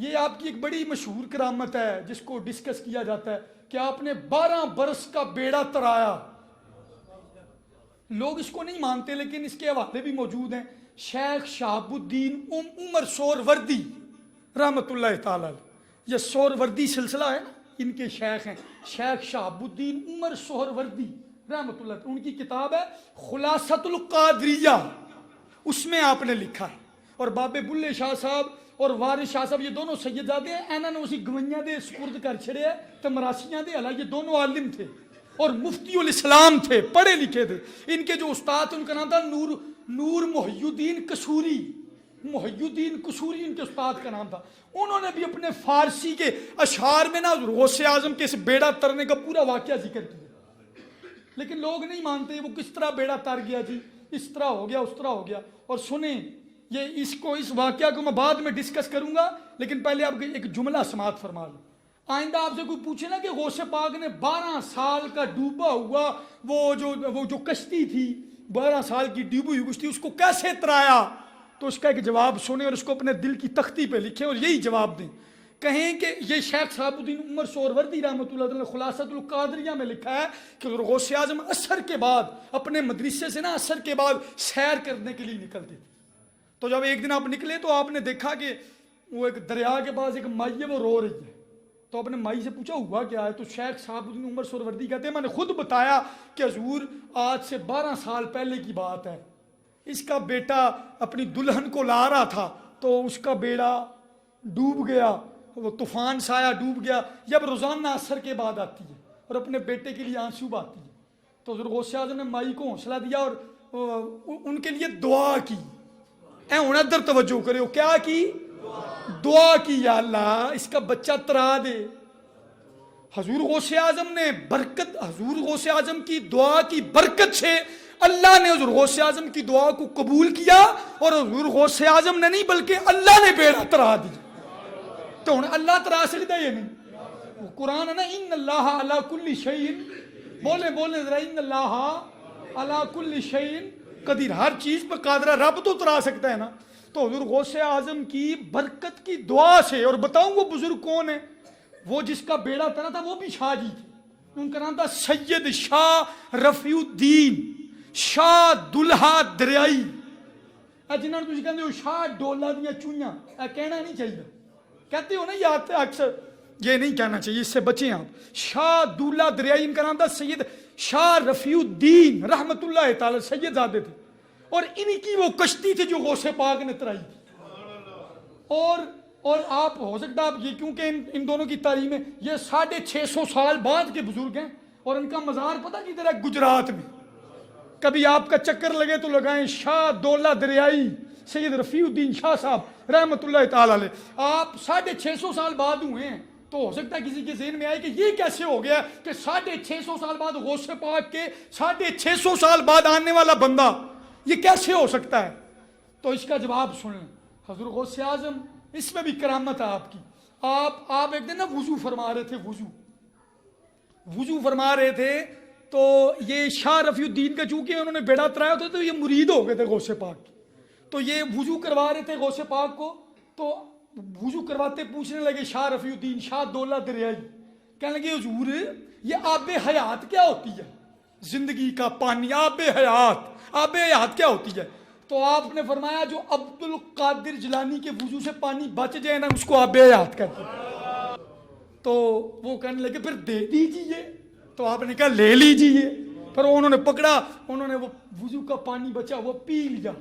یہ آپ کی ایک بڑی مشہور کرامت ہے جس کو ڈسکس کیا جاتا ہے کہ آپ نے 12 برس کا بیڑا ترایا. لوگ اس کو نہیں مانتے لیکن اس کے حوالے بھی موجود ہیں. شیخ شہاب الدین عمر سہروردی رحمۃ اللہ تعالی، یہ سہروردی سلسلہ ہے نا، ان کے شیخ ہیں شیخ شہاب الدین عمر سہروردی رحمۃ اللہ. ان کی کتاب ہے خلاصۃ القادریہ، اس میں آپ نے لکھا ہے. اور بابے بلے شاہ صاحب اور وارث شاہ صاحب یہ دونوں سیدزادے ہیں، انہوں نے اسی گوئیاں دے سپرد کر چھڑے ہے تو مراسیاں دے حالانکہ یہ دونوں عالم تھے اور مفتی الاسلام تھے، پڑھے لکھے تھے. ان کے جو استاد ان کا نام تھا نور محی الدین قصوری. محی الدین قصوری ان کے استاد کا نام تھا. انہوں نے بھی اپنے فارسی کے اشعار میں نا غوث اعظم کے اس بیڑا ترنے کا پورا واقعہ ذکر کیا. لیکن لوگ نہیں مانتے وہ کس طرح بیڑا تر گیا جی، اس طرح ہو گیا اس طرح ہو گیا. اور سنیں یہ اس واقعہ کو میں بعد میں ڈسکس کروں گا، لیکن پہلے آپ ایک جملہ سماعت فرما لوں. آئندہ آپ سے کوئی پوچھے نا کہ غوث پاک نے 12 سال کا ڈوبا ہوا وہ جو کشتی تھی، 12 سال کی ڈوبی ہوئی کشتی، اس کو کیسے ترایا، تو اس کا ایک جواب سنیں اور اس کو اپنے دل کی تختی پہ لکھیں اور یہی جواب دیں. کہیں کہ یہ شیخ صاحب الدین عمر سہروردی رحمۃ اللہ علیہ خلاصۃ القادریہ میں لکھا ہے کہ غوث اعظم عصر کے بعد اپنے مدرسے سے نا عصر کے بعد سیر کرنے کے لیے نکلتے تھے. تو جب ایک دن آپ نکلے تو آپ نے دیکھا کہ وہ ایک دریا کے پاس ایک مائی ہے وہ رو رہی ہے. تو آپ نے مائی سے پوچھا ہوا کیا ہے، تو شیخ صاحب الدین عمر سہروردی کہتے ہیں میں نے خود بتایا کہ حضور آج سے 12 سال پہلے کی بات ہے، اس کا بیٹا اپنی دلہن کو لا رہا تھا تو اس کا بیڑا ڈوب گیا، وہ طوفان سایہ ڈوب گیا. جب روزانہ عصر کے بعد آتی ہے اور اپنے بیٹے کے لیے آنسو بہاتی ہے تو حضور غوث اعظم نے مائی کو حوصلہ دیا اور ان کے لیے دعا کی. اے ہن ادھر توجہ کرو، کیا کی؟ دعا کی، یا اللہ اس کا بچہ ترا دے. حضور غوث اعظم نے حضور غوث اعظم کی دعا کی برکت سے اللہ نے حضور غوث اعظم کی دعا کو قبول کیا اور حضور غوث اعظم نے نہیں بلکہ اللہ نے بیڑا ترا دیا. تو ہن اللہ ترا سکتا ہے یا نہیں؟ قرآن ہے نا ان اللہ علی کل شیء، بولے ذرا ان اللہ علی کل شیء قدیر، ہر چیز پہ قادر ہے، رب تو ترا سکتا ہے نا. تو حضور غوث اعظم کی برکت کی دعا سے، اور بتاؤں وہ بزرگ کون ہے، وہ جس کا بیڑا ترا تھا وہ بھی شاہ جی تھے. ان کا نام تھا سید شاہ رفیع الدین شاہ دلہا دریائی. جنہوں نے تھی کہتے ہو شاہ ڈولا دیا چوئیاں، کہنا نہیں چاہیے، کہتے ہو نا یاد اکثر، یہ نہیں کہنا چاہیے، اس سے بچیں آپ. شاہ دلہا دریائی ان کا نام تھا. سید شاہ رفیع الدین رحمت اللہ تعالی سید زادے تھے اور انہی کی وہ کشتی تھی جو غوث پاک نے ترائی تھی. اور آپ ہو سکتا آپ یہ کیونکہ ان دونوں کی تعلیم ہے، یہ 650 سال بعد کے بزرگ ہیں اور ان کا مزار پتہ کدھر ہے؟ گجرات میں. کبھی آپ کا چکر لگے تو لگائیں شاہ دولہ دریائی سید رفیع الدین شاہ صاحب رحمۃ اللہ تعالی علیہ. آپ 650 سال بعد ہوئے ہیں تو ہو سکتا ہے کسی کے ذہن میں آئے کہ یہ کیسے ہو گیا کہ 650 سال بعد غوث پاک کے 650 سال بعد آنے والا بندہ یہ کیسے ہو سکتا ہے. تو اس کا جواب سنیں. حضور غوث اعظم اس میں بھی کرامت ہے آپ کی. آپ ایک دن نا وضو فرما رہے تھے، وضو فرما رہے تھے تو یہ شاہ رفیع الدین کا چونکہ انہوں نے بیڑا ترایا تھا تو یہ مرید ہو گئے تھے غوث پاک کی. تو یہ وضو کروا رہے تھے غوث پاک کو، تو وضو کرواتے پوچھنے لگے شاہ رفیع الدین شاہ دولہ دریائی، کہنے لگے حضور یہ آب حیات کیا ہوتی ہے؟ زندگی کا پانی، آب حیات کیا ہوتی ہے؟ تو آپ نے فرمایا جو عبد القادر جیلانی کے وضو سے پانی بچ جائے نا اس کو آب حیات کہتے ہیں. تو وہ کہنے لگے پھر دے دیجیے. تو آپ نے کہا لے لیجیے. پھر انہوں نے پکڑا، انہوں نے وہ وضو کا پانی بچا وہ پی لیا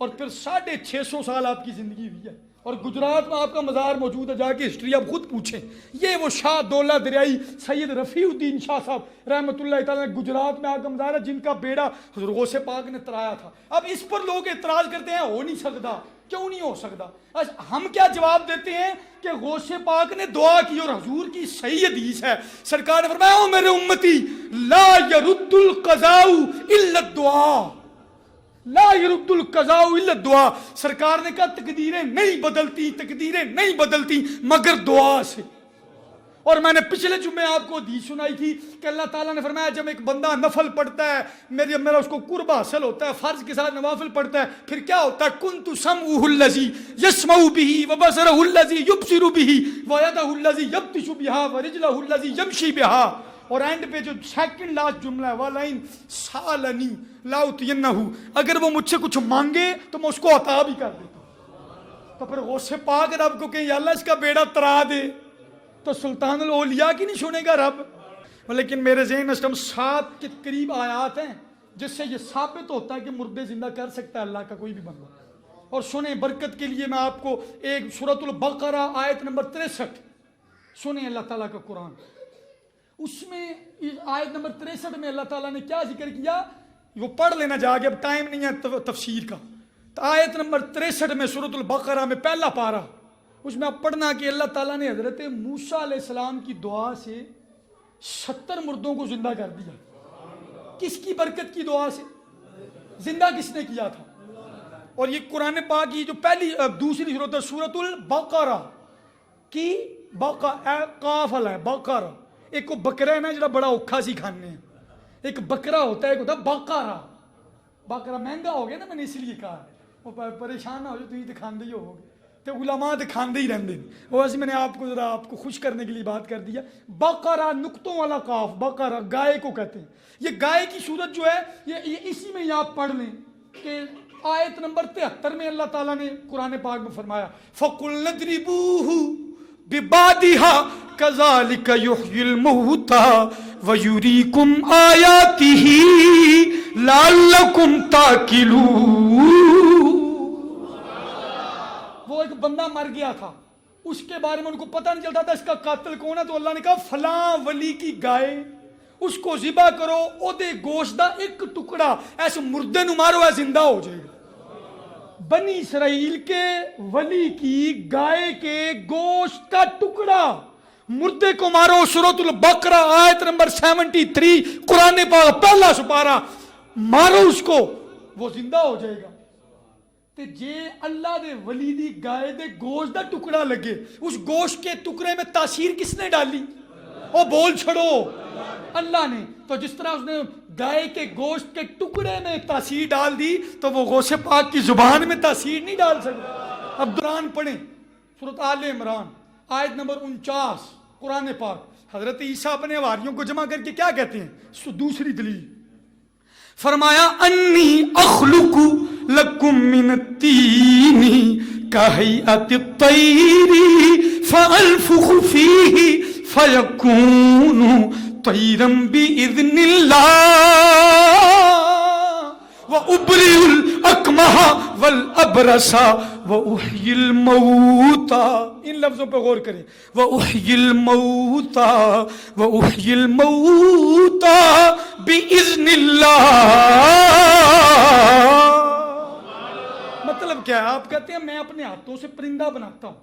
اور پھر 650 سال آپ کی زندگی ہوئی ہے. اور گجرات میں آپ کا مزار موجود ہے، جا کے ہسٹری آپ خود پوچھیں. یہ وہ شاہ دولہ دریائی سید رفیع الدین شاہ صاحب رحمۃ اللہ تعالیٰ گجرات میں آپ کا مزار ہے جن کا بیڑا حضور غوث پاک نے ترایا تھا. اب اس پر لوگ اعتراض کرتے ہیں ہو نہیں سکتا، کیوں نہیں ہو سکتا؟ ہم کیا جواب دیتے ہیں کہ غوث پاک نے دعا کی اور حضور کی صحیح حدیث ہے، سرکار نے فرمایا او میرے امتی لا يرد القضاء الا الدعاء، لا يرد القضاء الا الدعاء. سرکار نے کہا تقدیریں نہیں بدلتی مگر دعا سے. اور میں نے پچھلے جمعے آپ کو حدیث سنائی تھی کہ اللہ تعالیٰ نے فرمایا جب ایک بندہ نفل پڑھتا ہے میرا اس کو قرب حاصل ہوتا ہے، فرض کے ساتھ نوافل پڑھتا ہے، پھر کیا ہوتا ہے؟ کنت سمعہ الذی یسمع بہ وبصرہ الذی یبصر بہ ویدہ الذی یبطش بہا ورجلہ الذی یمشی بہا. اور اینڈ پہ جو سیکنڈ لاسٹ جملہ ہے وَلَئِن سَأَلَنِی لَأُعْطِیَنَّهُ، اگر وہ مجھ سے کچھ مانگے تو میں اس کو عطا بھی کر دیتا ہوں. تو پھر غوث پاک رب کو کہیں یا اللہ اس کا بیڑا ترا دے، تو سلطان الاولیاء کی نہیں سنے گا رب. لیکن میرے ذہن میں 7 کے قریب آیات ہیں جس سے یہ ثابت ہوتا ہے کہ مردے زندہ کر سکتا ہے اللہ کا کوئی بھی بندہ. اور سنیں برکت کے لیے میں آپ کو ایک سورۃ البقرہ آیت نمبر 63 سنیں اللہ تعالیٰ کا قرآن. اس میں آیت نمبر 63 میں اللہ تعالیٰ نے کیا ذکر کیا وہ پڑھ لینا جا کے، اب ٹائم نہیں ہے تفسیر کا. تو آیت نمبر 63 میں سورۃ البقرہ میں پہلا پارہ، اس میں آپ پڑھنا کہ اللہ تعالیٰ نے حضرت موسیٰ علیہ السلام کی دعا سے 70 مردوں کو زندہ کر دیا. کس کی برکت کی دعا سے؟ زندہ کس نے کیا تھا؟ اور یہ قرآن پاک کی جو پہلی دوسری صورت ہے سورۃ البقرہ کی قاف ہے بقرہ. ایک بکرا ہے نا جڑا بڑا اوکھا سی کھانے ہیں، ایک بکرا ہوتا ہے، ایک ہوتا ہے بقرہ. بکرا مہنگا ہو گیا نا، میں نے اس لیے کہا وہ پریشان نہ ہو جائے، تو کھاندے ہی ہوگے تو علماء تو کھاندے ہی رہندے. وہ ایسے میں نے آپ کو ذرا آپ کو خوش کرنے کے لیے بات کر دیا. بقرہ نقطوں والا قاف، بقرہ گائے کو کہتے ہیں. یہ گائے کی صورت جو ہے یہ اسی میں آپ پڑھ لیں کہ آیت نمبر 73 میں اللہ تعالیٰ نے قرآن پاک میں فرمایا فَقُلْنَا اضْرِبُوهُ بِبَعْضِهَا كَذَلِكَ يُحْيِي الْمَوْتَى وَيُرِيكُمْ آيَاتِهِ لَعَلَّكُمْ تَعْقِلُونَ. وہ ایک بندہ مر گیا تھا، اس کے بارے میں ان کو پتہ نہیں چلتا تھا اس کا قاتل کون ہے، تو اللہ نے کہا فلاں ولی کی گائے اس کو ذبح کرو، او دے گوشت دا ایک ٹکڑا ایسے مردے نو مارو ہے زندہ ہو جائے گا. بنی اسرائیل کے ولی کی گائے کے گوشت کا ٹکڑا مردے کو مارو. سورۃ البقرہ آیت نمبر 73 قرآن پاک پہلا سپارہ، مارو اس کو وہ زندہ ہو جائے گا. تے جے اللہ دے ولی دی گائے دے گوشت دا ٹکڑا لگے، اس گوشت کے ٹکڑے میں تاثیر کس نے ڈالی؟ او بول چھڑو اللہ نے. تو جس طرح اس نے گائے کے گوشت کے ٹکڑے میں تاثیر ڈال دی تو وہ غوث پاک کی زبان میں تاثیر نہیں ڈال سکتا. اب قرآن پڑھیں سورۃ آل عمران آیت نمبر 49 قرآن پاک. حضرت عیسیٰ اپنے حواریوں کو جمع کر کے کیا کہتے ہیں؟ دوسری دلیل فرمایا انی اخلق لکم من التین کہیئت الطیر فانفخ فیہ فیکون طیرا باذن اللہ وابرئ الاکمہ والابرص واحیی الموتى. ان لفظوں پہ غور کریں. واحیی الموتى واحیی الموتى باذن اللہ. مطلب کیا ہے؟ آپ کہتے ہیں میں اپنے ہاتھوں سے پرندہ بناتا ہوں،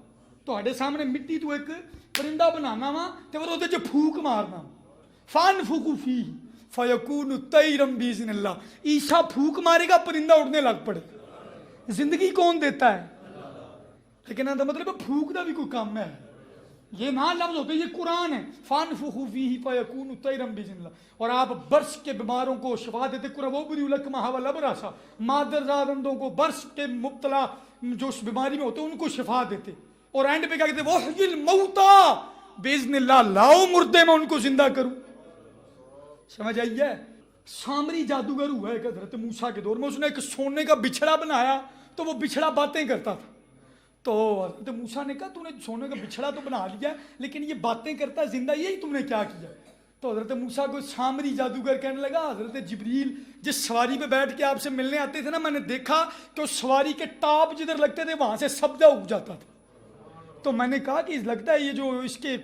تہاڈے سامنے مٹی تو ایک پرندہ بنانا وا تے پھر اودے وچ پھونک مارنا. فانفخوا فیہ فیکون طیرا باذن اللہ. عیسیٰ پھونک مارے گا پرندہ اڑنے لگ پڑے. زندگی کون دیتا ہے؟ لیکن ان کا مطلب پھونک دا بھی کوئی کام ہے. یہ نہ لفظ ہوتے، یہ قرآن ہے. فانفخوا فیہ فیکون طیرا باذن اللہ. اور آپ برس کے بیماروں کو شفا دیتے. وابرئ الاکمہ والابرص، مادر زادندوں کو برس کے مبتلا جو اس بیماری میں ہوتے ان کو شفا دیتے. اور اینڈ پہ کیا کہتے ہیں؟ واحیی الموتى باذن اللہ. لاؤ مردے میں ان کو زندہ کروں. سمجھ آئی ہے؟ سامری جادوگر ہوا ہے حضرت موسیٰ کے دور میں، اس نے ایک سونے کا بچھڑا بنایا تو وہ بچھڑا باتیں کرتا تھا. تو حضرت موسیٰ نے کہا تو نے سونے کا بچھڑا تو بنا لیا لیکن یہ باتیں کرتا ہے زندہ، یہی تم نے کیا کیا؟ تو حضرت موسیٰ کو سامری جادوگر کہنے لگا حضرت جبریل جس سواری پہ بیٹھ کے آپ سے ملنے آتے تھے نا، میں نے دیکھا کہ اس سواری کے ٹاپ جدھر لگتے تھے وہاں سے سبزہ اگ جاتا تھا. تو میں نے کہا کہ لگتا ہے یہ جو اس کے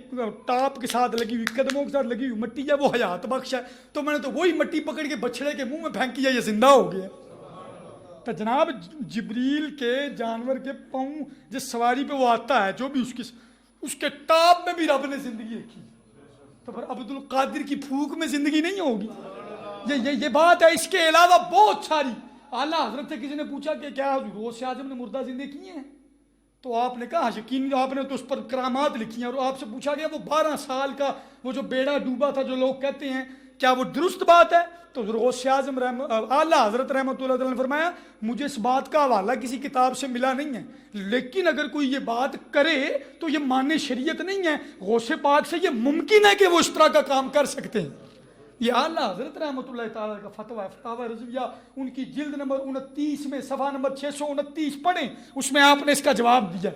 ٹاپ کے ساتھ لگی ہوئی قدموں کے ساتھ لگی ہوئی مٹی ہے وہ حیات بخش ہے. تو میں نے تو وہی مٹی پکڑ کے بچڑے کے منہ میں پھینکی ہے، یہ زندہ ہو گیا. تو جناب جبریل کے جانور کے پاؤں جس سواری پہ وہ آتا ہے جو بھی اس کے ٹاپ میں بھی رب نے زندگی رکھی. تو پھر عبد القادر کی پھونک میں زندگی نہیں ہوگی؟ یہ بات ہے. اس کے علاوہ بہت ساری. اعلیٰ حضرت سے کسی نے پوچھا کہ کیا غوث اعظم نے مردہ زندے کیے ہیں؟ تو آپ نے کہا یقین، آپ نے تو اس پر کرامات لکھی ہیں، اور آپ سے پوچھا گیا وہ 12 سال کا وہ جو بیڑا ڈوبا تھا جو لوگ کہتے ہیں کیا وہ درست بات ہے؟ تو غوث اعظم اعلیٰ حضرت رحمۃ اللہ تعالیٰ نے فرمایا مجھے اس بات کا حوالہ کسی کتاب سے ملا نہیں ہے، لیکن اگر کوئی یہ بات کرے تو یہ ماننے شریعت نہیں ہے، غوث پاک سے یہ ممکن ہے کہ وہ اس طرح کا کام کر سکتے ہیں۔ یہ اعلیٰ حضرت رحمۃ اللہ تعالیٰ کا فتویٰ فتاوی رضویہ، ان کی جلد نمبر 29 میں صفحہ نمبر 629 پڑھیں، اس میں آپ نے اس کا جواب دیا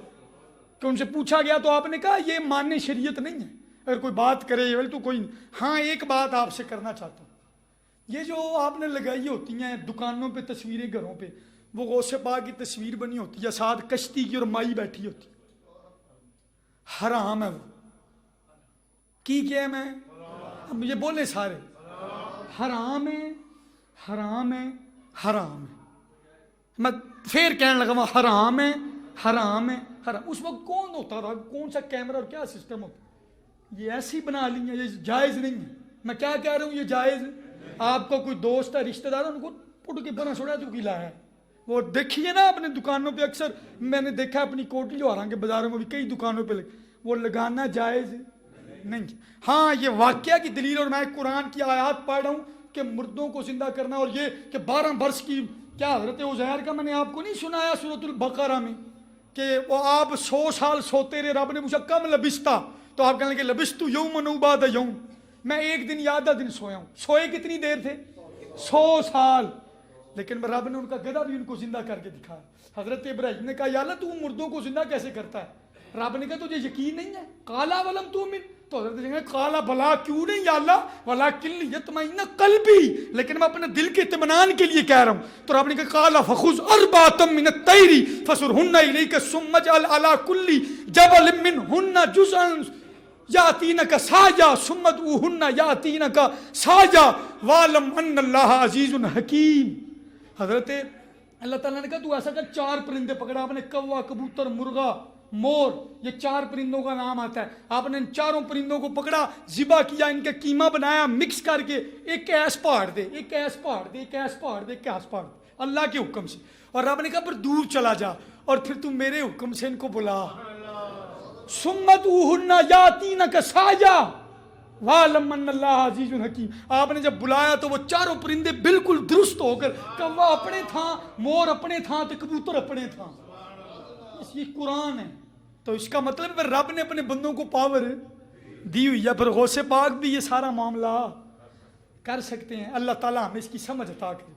کہ ان سے پوچھا گیا تو آپ نے کہا یہ ماننے شریعت نہیں ہے، اگر کوئی بات کرے تو کوئی نہیں۔ ہاں ایک بات آپ سے کرنا چاہتا ہوں، یہ جو آپ نے لگائی ہوتی ہیں دکانوں پہ تصویریں گھروں پہ، وہ غوث پاک کی تصویر بنی ہوتی ہے، ساتھ کشتی کی اور مائی بیٹھی ہوتی، حرام ہے وہ کی کیا میں مجھے بولے سارے حرام ہے، حرام ہے، حرام ہے، میں پھر کہنے لگا وہ حرام ہے، حرام ہے، حرام۔ اس وقت کون ہوتا تھا، کون سا کیمرہ اور کیا سسٹم ہوتا، یہ ایسی بنا لی ہیں، یہ جائز نہیں ہے۔ میں کیا کہہ رہا ہوں، یہ جائز ہے۔ آپ کو کوئی دوست ہے، رشتہ دار، ان کو پٹ کے بنا چھوڑا تو کلا ہے، وہ دیکھیے نا اپنے دکانوں پہ، اکثر میں نے دیکھا اپنی کوٹلی اور کے بازاروں میں بھی کئی دکانوں پہ وہ لگانا جائز نہیں۔ ہاں یہ واقعہ کی دلیل، اور میں قرآن کی آیات پڑھ رہا ہوں کہ مردوں کو زندہ کرنا، اور یہ کہ 12 برس کی کیا حضرت عزیر کا میں نے آپ کو نہیں سنایا سورۃ البقرہ میں کہ وہ آپ 100 سال سوتے رہے، رب نے پوچھا کم لبستا، تو آپ کہنے لگے لبست یوما او بعد یوم، میں ایک دن یا آدھا دن سویا ہوں۔ سوئے کتنی دیر تھے؟ 100 سال، لیکن رب نے ان کا گدھا بھی ان کو زندہ کر کے دکھایا۔ حضرت ابراہیم نے کہا یا اللہ تو مردوں کو زندہ کیسے کرتا ہے؟ رب نے کہا تجھے یقین نہیں ہے؟ قالا ولم تؤمن، تو حضرت نے کہا قالا بلا کیوں نہیں یا اللہ ولکن لیطمئن قلبی، لیکن میں اپنے دل کے اطمینان کے لیے کہہ رہا ہوں۔ تو رب نے کہا قالا فخذ اربعۃ من الطیر فصرهن الیک ثم اجعل علی کل جبل منهن جزءا یاتینک ساجا ثم ادعوهن یاتینک ساجا واعلم ان اللہ عزیز حکیم۔ حضرت اللہ تعالیٰ نے کہا تو ایسا کر 4 پرندے پکڑا، آپ نے کوا، کبوتر، مرغا، مور، یہ 4 پرندوں کا نام آتا ہے، آپ نے ان 4 پرندوں کو پکڑا، ذبح کیا، ان کا قیمہ بنایا، مکس کر کے ایک ایس پہاڑ دے، ایک ایس پہاڑ دے، ایک ایس پہاڑ دے، ایک ایس پہاڑ دے، اللہ کے حکم سے۔ اور رب نے کہا پر دور چلا جا اور پھر تم میرے حکم سے ان کو بلا، سمت اوہن یاتینک ساجا وَعَلَمْ أَنَّ اللَّهَ عَزِيزٌ حَكِيمٌ۔ آپ نے جب بلایا تو وہ 4 پرندے بالکل درست ہو کر، کوا اپنے تھا، مور اپنے تھا، تو کبوتر اپنے تھا۔ یہ قرآن ہے، تو اس کا مطلب ہے رب نے اپنے بندوں کو پاور دی ہوئی ہے، پھر غوث پاک بھی یہ سارا معاملہ کر سکتے ہیں۔ اللہ تعالیٰ ہمیں اس کی سمجھ عطا کرے۔